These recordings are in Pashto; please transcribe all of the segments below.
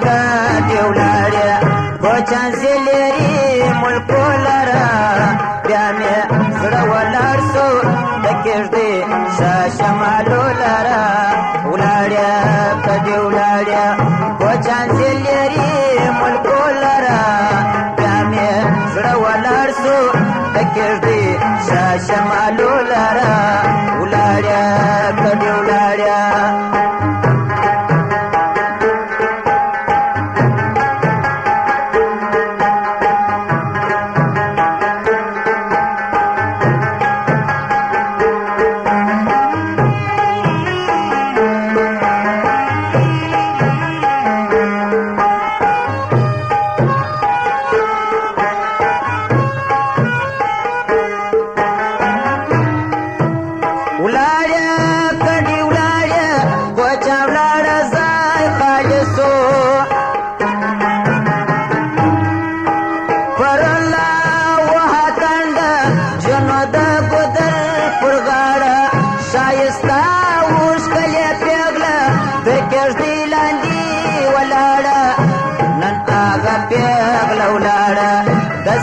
کدی ولاړې کوچان زلري ملکو لره بیا مې زړه ولاړ سو د کېږدۍ شاه شمالو لره ولاړې کدی ولاړې کوچان زلري ملکو لره بیا مې زړه ولاړ سو د کېږدۍ شاه شمالو لره ولاړې کدی ولاړې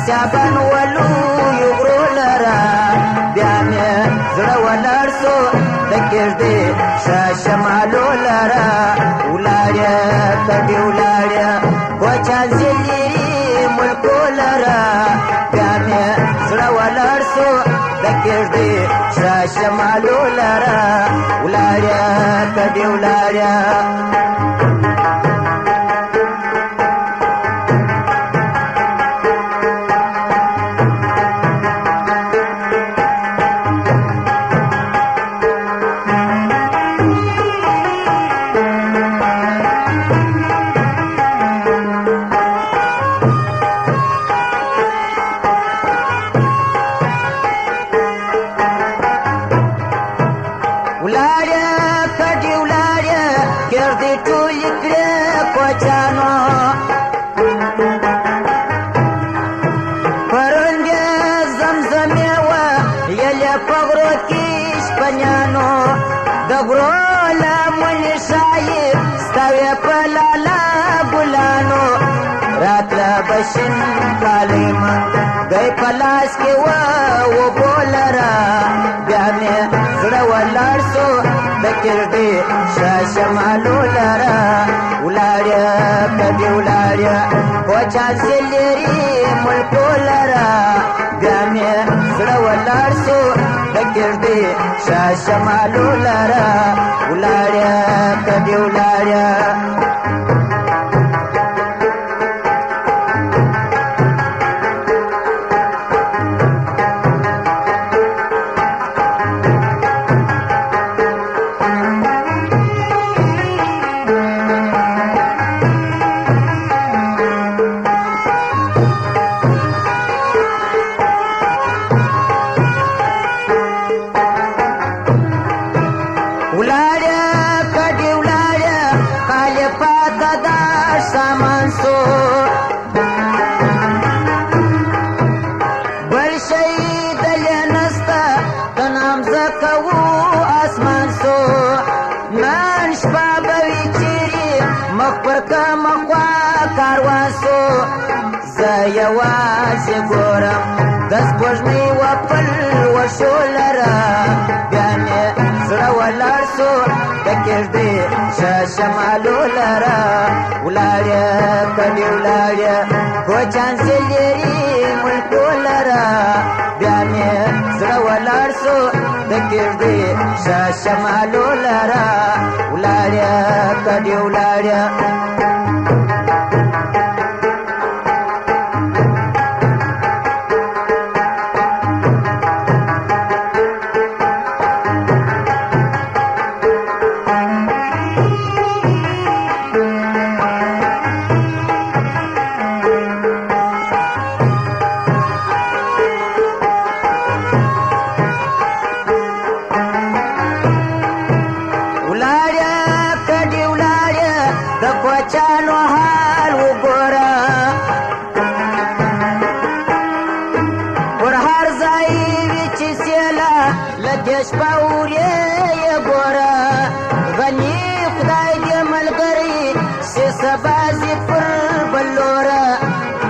سابن ولو یغرو لرا بیا مې زړه ولاړ سو د کېږدۍ شاه شمالو لرا ولاړې کدی ولاړې کوچان زلري ملکو لرا بیا مې زړه ولاړ سو د کېږدۍ شاه شمالو لرا ولاړې کدی ولاړې بشن کالما گئی پلاس کې و بولرا بیا مې زړه ولاړ سو د کېږدۍ شاه شمالو لرا ولاړې کدی ولاړې کوچان زلري ملکو لرا بیا مې زړه ولاړ سو د کېږدۍ شاه شمالو لرا ولاړې کدی ولاړې یوازې ګورم د سپوږمۍ وپل وشو لره بیا مې زړه ولاړ سو د کېږدۍ شاه شمالو لره ولاړې کدی ولاړې کوچان زلري ملکو لره بیا مې زړه ولاړ سو د کېږدۍ شاه شمالو لره ولاړې کدی ولاړې غنی خدای دې ملګری سي سبا نصیب پر بلورا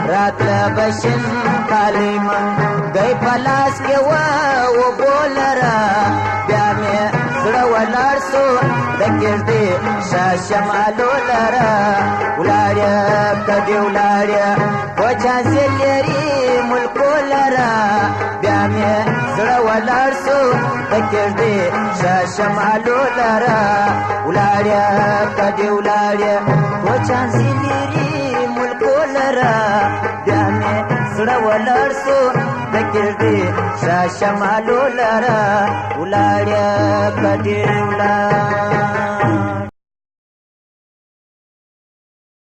راتله بشین کالیمن دی پلاس کې و بولرا بیا مې زړه ولاړ سو د کېږدې شا شمالو لرا ولاړې کدې ولاړې په چانسې لري ملکو لرا بیا مې زړه ولاړ سو د کېږدې شا شمالو لرا ولاړې کدې ولاړې په چانسې لري ملکو لرا بیا مې زړه ولاړ سو د کېږدې شا شمالو لرا ولاړې کدې ولاړې